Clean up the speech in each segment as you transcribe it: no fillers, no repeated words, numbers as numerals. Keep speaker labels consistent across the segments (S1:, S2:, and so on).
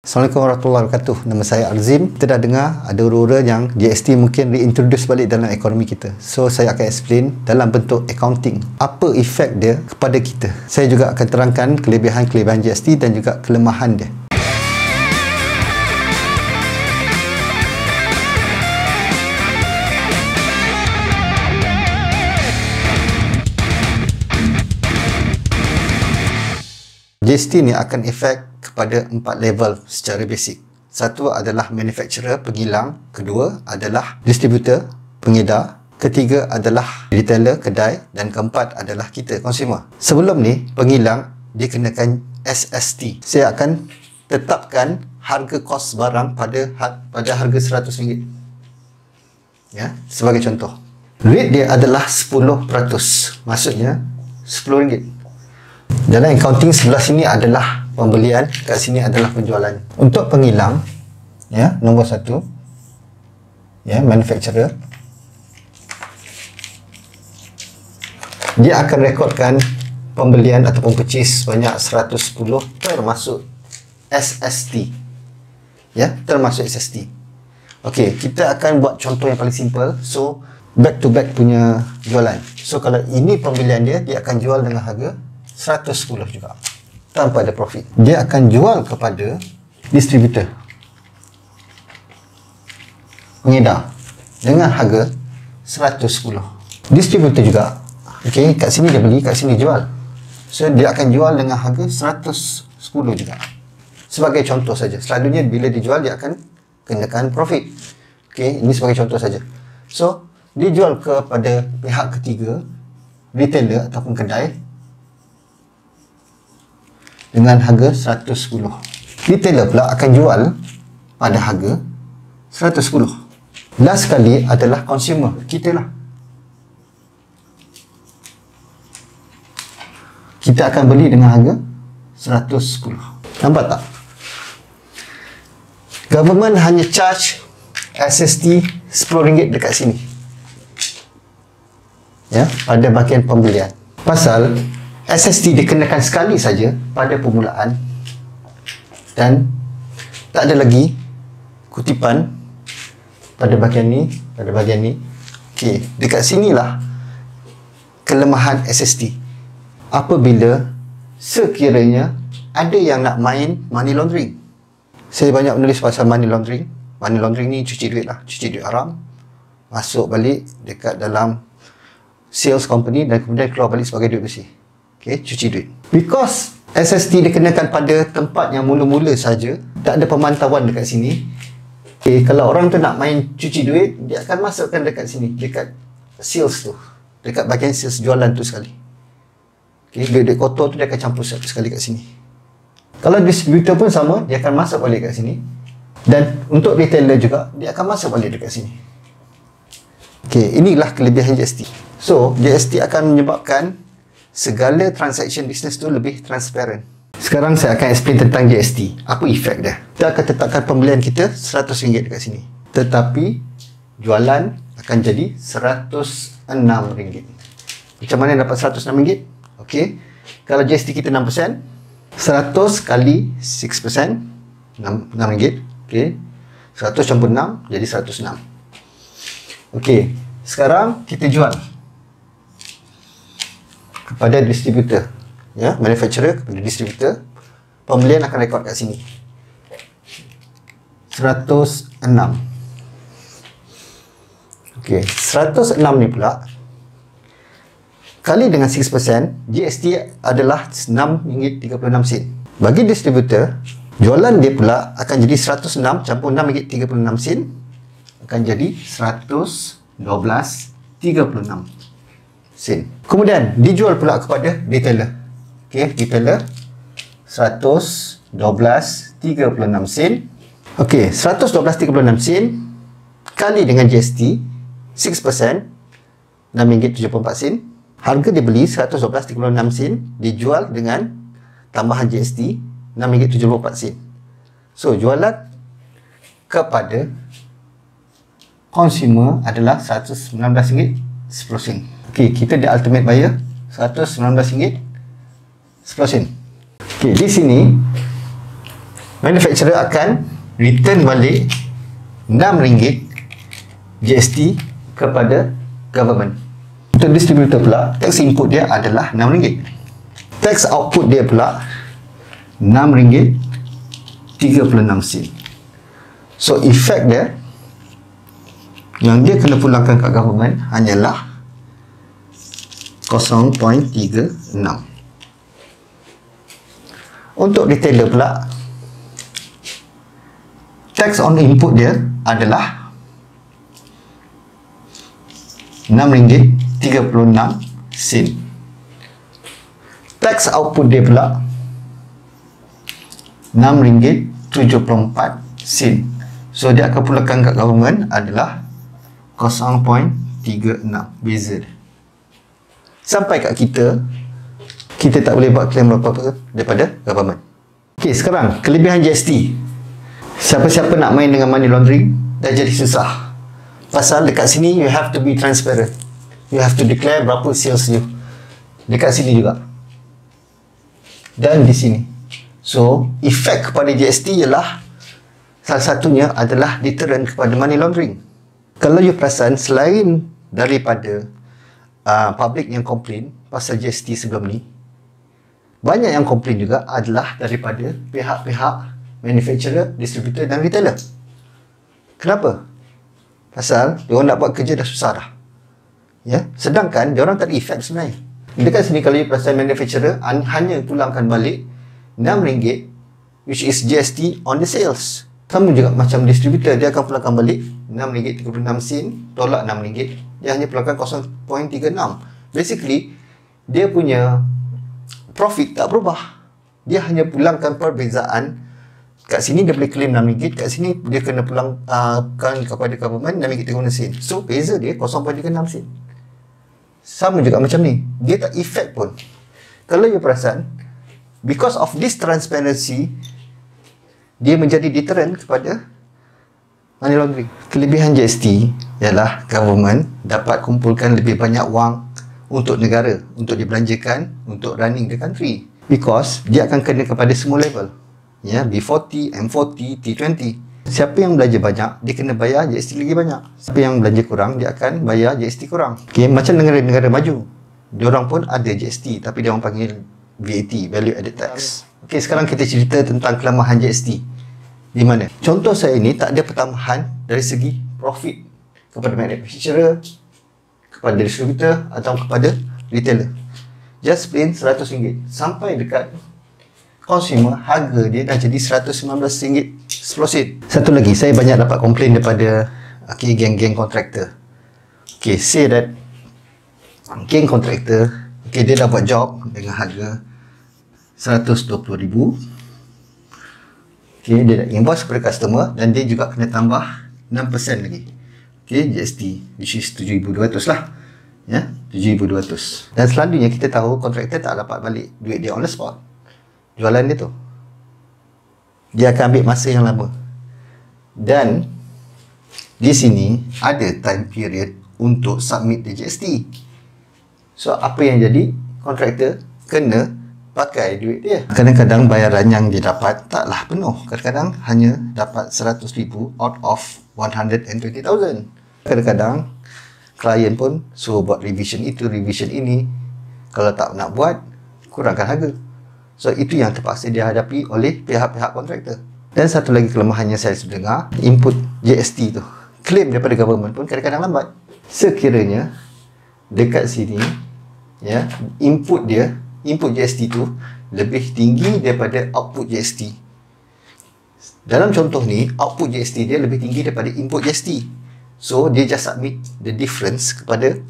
S1: Assalamualaikum warahmatullahi wabarakatuh. Nama saya Arzim. Kita dah dengar ada ura-ura yang GST mungkin reintroduce balik dalam ekonomi kita. So, saya akan explain dalam bentuk accounting. Apa efek dia kepada kita. Saya juga akan terangkan kelebihan-kelebihan GST dan juga kelemahan dia. GST ni akan efek kepada 4 level secara basic. Satu adalah manufacturer, pengilang. Kedua adalah distributor, pengedar. Ketiga adalah retailer, kedai. Dan keempat adalah kita, consumer. Sebelum ni, pengilang dia kenakan SST. Saya akan tetapkan harga kos barang pada harga RM100. Ya, sebagai contoh. Rate dia adalah 10%. Maksudnya RM10. Dalam accounting sebelah sini adalah pembelian, kat sini adalah penjualan. Untuk pengilang, ya, nombor 1, ya, manufacturer, dia akan rekodkan pembelian ataupun purchase sebanyak 110 termasuk SST. Ya, termasuk SST. Okey, kita akan buat contoh yang paling simple. So, back to back punya jualan. So, kalau ini pembelian dia akan jual dengan harga 110 juga tanpa ada profit. Dia akan jual kepada distributor, pengedar, dengan harga 110. Distributor juga, okey, kat sini dia beli, kat sini jual. So dia akan jual dengan harga 110 juga. Sebagai contoh saja. Selalunya bila dijual dia akan kenakan profit. Okey, ini sebagai contoh saja. So dia jual kepada pihak ketiga, retailer ataupun kedai, dengan harga 110. Retailer pula akan jual pada harga 110. Last sekali adalah consumer, kita lah. Kita akan beli dengan harga 110. Nampak tak? Government hanya charge SST RM10 dekat sini. Ya, pada bahagian pembelian. Pasal SST dikenakan sekali saja pada permulaan dan tak ada lagi kutipan pada bahagian ni, pada bahagian ni. Okey, dekat sinilah kelemahan SST. Apabila sekiranya ada yang nak main money laundering. Saya banyak menulis pasal money laundering. Money laundering ni cuci duit lah, cuci duit haram, masuk balik dekat dalam sales company dan kemudian keluar balik sebagai duit bersih. Okay, cuci duit. Because SST dikenakan pada tempat yang mula-mula saja, tak ada pemantauan dekat sini. Okay, kalau orang tu nak main cuci duit, dia akan masukkan dekat sini, dekat sales tu, dekat bahagian sales jualan tu sekali. Okay, duit-duit kotor tu dia akan campur sekali kat sini. Kalau distributor pun sama, dia akan masuk balik kat sini. Dan untuk retailer juga, dia akan masuk balik dekat sini. Okay, inilah kelebihan GST. So, GST akan menyebabkan segala transaction business tu lebih transparent. Sekarang saya akan explain tentang GST. Apa efek dia? Kita akan tetapkan pembelian kita RM100 dekat sini. Tetapi jualan akan jadi RM106. Macam mana dapat RM106? Okey. Kalau GST kita 6%, 100 kali 6%, RM6. Okey. 100 campur 6 jadi RM106. Okey. Sekarang kita jual kepada distributor, ya, manufacturer kepada distributor. Pembelian akan rekod kat sini 106. Okey, 106 ni pula kali dengan 6%, GST adalah RM6.36. Bagi distributor, jualan dia pula akan jadi 106 campur RM6.36 akan jadi RM112.36. Kemudian dijual pula kepada retailer. Okey, retailer RM112.36. Okey, RM112.36 kali dengan GST 6%, RM6.74. Harga dibeli RM112.36, dijual dengan tambahan GST RM6.74. So, jualan kepada consumer adalah RM119.10. Okey, kita di ultimate buyer RM119.10. Okey, di sini manufacturer akan return balik RM6 GST kepada government. Untuk distributor pula, tax input dia adalah RM6. Tax output dia pula RM6.36. So efek dia yang dia kena pulangkan kat government hanyalah 0.36. Untuk retailer pula, tax on input dia adalah RM6.36. Tax output dia pula RM6.74. So dia akan pulangkan kat government adalah 0.36. Beza dia. Sampai kat kita tak boleh buat claim apa-apa daripada government. Okey, sekarang kelebihan GST. Siapa-siapa nak main dengan money laundering dah jadi susah. Pasal dekat sini you have to be transparent. You have to declare berapa sales you. Dekat sini juga. Dan di sini. So, efek kepada GST ialah salah satunya adalah deterrent kepada money laundering. Kalau you perasan, selain daripada public yang komplain pasal GST sebelum ni, banyak yang komplain juga adalah daripada pihak-pihak manufacturer, distributor dan retailer. Kenapa? Pasal diorang nak buat kerja dah susah dah. Ya, sedangkan diorang tak ada efek sebenarnya. Dekat sini kalau you perasan, manufacturer hanya pulangkan balik RM6, which is GST on the sales. Sama juga macam distributor, dia akan pulangkan balik RM6.36, tolak RM6. Dia hanya pulangkan 0.36. Basically, dia punya profit tak berubah. Dia hanya pulangkan perbezaan. Kat sini dia boleh claim RM6, kat sini dia kena pulangkan kepada government RM6.36. So, beza dia 0.36. Sama juga macam ni. Dia tak efek pun. Kalau you perasan, because of this transparency, dia menjadi deterrent kepada money laundering. Kelebihan GST ialah government dapat kumpulkan lebih banyak wang untuk negara, untuk dibelanjakan, untuk running the country. Because dia akan kena kepada semua level. Ya, B40, M40, T20. Siapa yang belanja banyak, dia kena bayar GST lagi banyak. Siapa yang belanja kurang, dia akan bayar GST kurang. Okay, macam negara-negara maju, diorang pun ada GST, tapi dia orang panggil VAT, Value Added Tax. Okay, sekarang kita cerita tentang kelemahan GST. Di mana? Contoh saya ni tak ada pertambahan dari segi profit kepada manufacturer, kepada distributor atau kepada retailer. Just plain RM100. Sampai dekat consumer, harga dia dah jadi RM119.10. Satu lagi, saya banyak dapat komplain daripada geng-geng kontraktor. Say that geng kontraktor, dia dah buat job dengan harga RM120,000. Dia dah invoice kepada customer dan dia juga kena tambah 6% lagi. GST, which is RM7,200 lah. Ya, RM7,200. Dan selalunya kita tahu kontraktor tak dapat balik duit dia on the spot. Jualan dia tu, dia akan ambil masa yang lama. Dan di sini ada time period untuk submit the GST. So apa yang jadi, kontraktor kena pakai duit dia. Kadang-kadang bayaran yang dia dapat taklah penuh. Kadang-kadang hanya dapat RM100,000 out of 120,000. Kadang-kadang klien pun suruh buat revision itu, revision ini. Kalau tak nak buat, kurangkan harga. So itu yang terpaksa dihadapi oleh pihak-pihak kontraktor. Dan satu lagi kelemahan yang saya sudah dengar, input GST tu, claim daripada government pun kadang-kadang lambat. Sekiranya dekat sini, ya, input GST tu lebih tinggi daripada output GST. Dalam contoh ni, output GST dia lebih tinggi daripada input GST. So dia just submit the difference kepada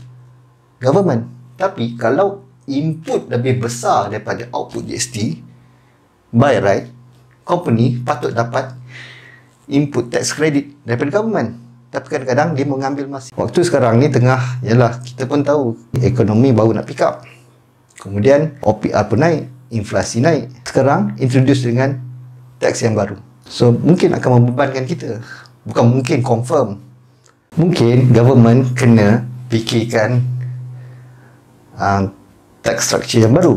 S1: government. Tapi kalau input lebih besar daripada output GST, by right, company patut dapat input tax credit daripada government. Tapi kadang-kadang dia mengambil masa. Waktu sekarang ni tengah, yalah, kita pun tahu ekonomi baru nak pick up. Kemudian OPR pun naik, inflasi naik. Sekarang introduce dengan tax yang baru. So mungkin akan membebankan kita. Bukan mungkin, confirm. Mungkin government kena fikirkan tax structure yang baru.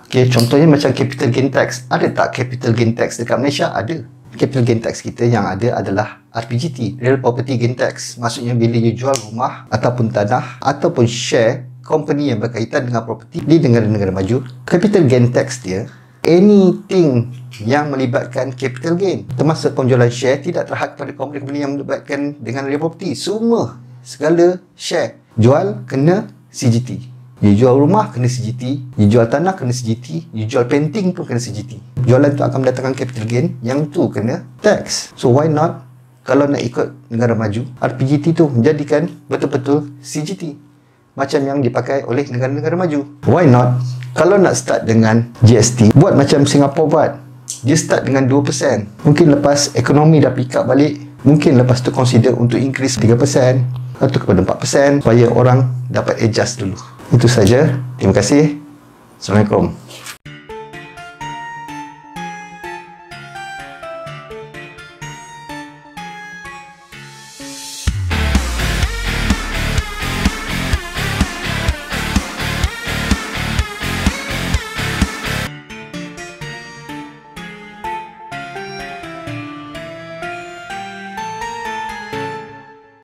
S1: Okay, contohnya macam capital gain tax. Ada tak capital gain tax dekat Malaysia? Ada. Capital gain tax kita yang ada adalah RPGT, Real Property Gain Tax. Maksudnya bila you jual rumah ataupun tanah ataupun share company yang berkaitan dengan property di negara-negara maju, capital gain tax dia, anything yang melibatkan capital gain, termasuk penjualan share, tidak terhad pada company yang melibatkan dengan real property. Semua, segala share jual kena CGT. You jual rumah kena CGT, you jual tanah kena CGT, you jual painting pun kena CGT. Jualan tu akan mendatangkan capital gain, yang tu kena tax. So why not, kalau nak ikut negara maju, RPGT tu menjadikan betul-betul CGT macam yang dipakai oleh negara-negara maju. Why not, kalau nak start dengan GST, buat macam Singapura buat. Dia start dengan 2%. Mungkin lepas ekonomi dah pick up balik, mungkin lepas tu consider untuk increase 3% atau kepada 4% supaya orang dapat adjust dulu. Itu saja. Terima kasih. Assalamualaikum.